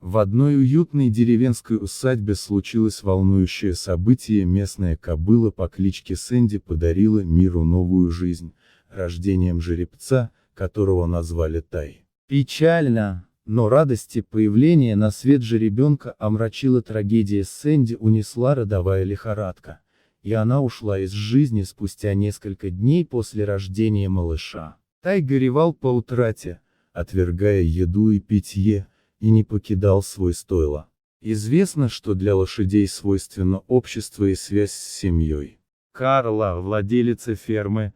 В одной уютной деревенской усадьбе случилось волнующее событие. Местная кобыла по кличке Сэнди подарила миру новую жизнь, рождением жеребца, которого назвали Тай. Печально, но радости появления на свет жеребенка омрачила трагедия. Сэнди унесла родовая лихорадка, и она ушла из жизни спустя несколько дней после рождения малыша. Тай горевал по утрате, отвергая еду и питье, и не покидал свой стойло. Известно, что для лошадей свойственно общество и связь с семьей. Карла, владелица фермы,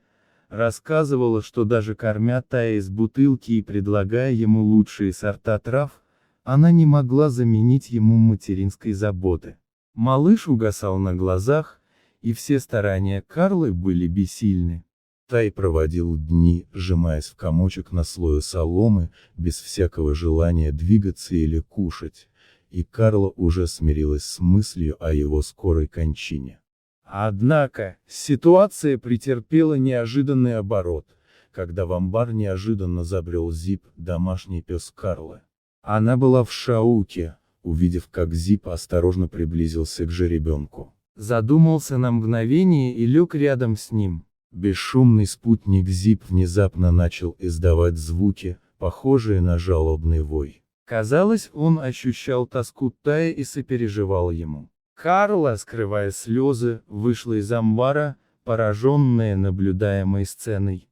рассказывала, что даже кормя Тая из бутылки и предлагая ему лучшие сорта трав, она не могла заменить ему материнской заботы. Малыш угасал на глазах, и все старания Карлы были бессильны. Тай проводил дни, сжимаясь в комочек на слое соломы, без всякого желания двигаться или кушать, и Карла уже смирилась с мыслью о его скорой кончине. Однако, ситуация претерпела неожиданный оборот, когда в амбар неожиданно забрел Зип, домашний пес Карлы. Она была в шоке, увидев, как Зип осторожно приблизился к жеребенку. Задумался на мгновение и лег рядом с ним. Бесшумный спутник Зип внезапно начал издавать звуки, похожие на жалобный вой. Казалось, он ощущал тоску Тая и сопереживал ему. Карла, скрывая слезы, вышла из амбара, пораженная наблюдаемой сценой.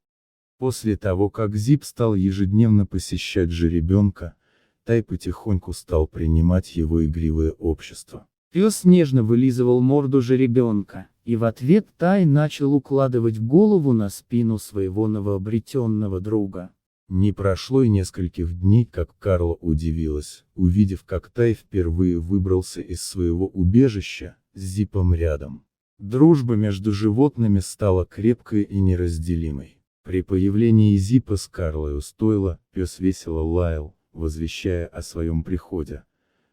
После того, как Зип стал ежедневно посещать жеребенка, Тай потихоньку стал принимать его игривое общество. Пес нежно вылизывал морду жеребенка, и в ответ Тай начал укладывать голову на спину своего новообретенного друга. Не прошло и нескольких дней, как Карла удивилась, увидев, как Тай впервые выбрался из своего убежища, с Зипом рядом. Дружба между животными стала крепкой и неразделимой. При появлении Зипа с Карлой у стойла, пес весело лаял, возвещая о своем приходе.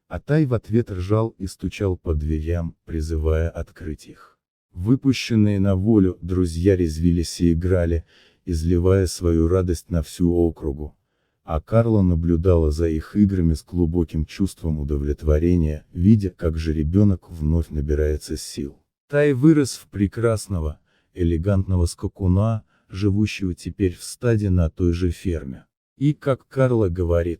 А Тай в ответ ржал и стучал по дверям, призывая открыть их. Выпущенные на волю, друзья резвились и играли, изливая свою радость на всю округу. А Карла наблюдала за их играми с глубоким чувством удовлетворения, видя, как жеребенок вновь набирается сил. Тай вырос в прекрасного, элегантного скакуна, живущего теперь в стаде на той же ферме. И, как Карла говорит,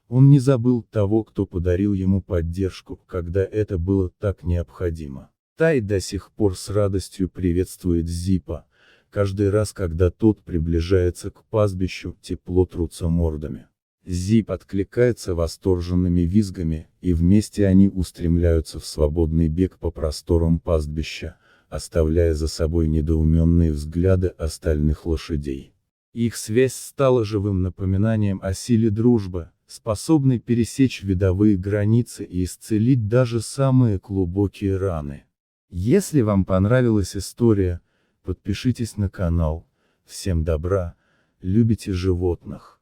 он не забыл того, кто подарил ему поддержку, когда это было так необходимо. Тай до сих пор с радостью приветствует Зипа. Каждый раз, когда тот приближается к пастбищу, тепло трутся мордами. Зип откликается восторженными визгами, и вместе они устремляются в свободный бег по просторам пастбища, оставляя за собой недоуменные взгляды остальных лошадей. Их связь стала живым напоминанием о силе дружбы, способной пересечь видовые границы и исцелить даже самые глубокие раны. Если вам понравилась история, подпишитесь на канал. Всем добра, любите животных.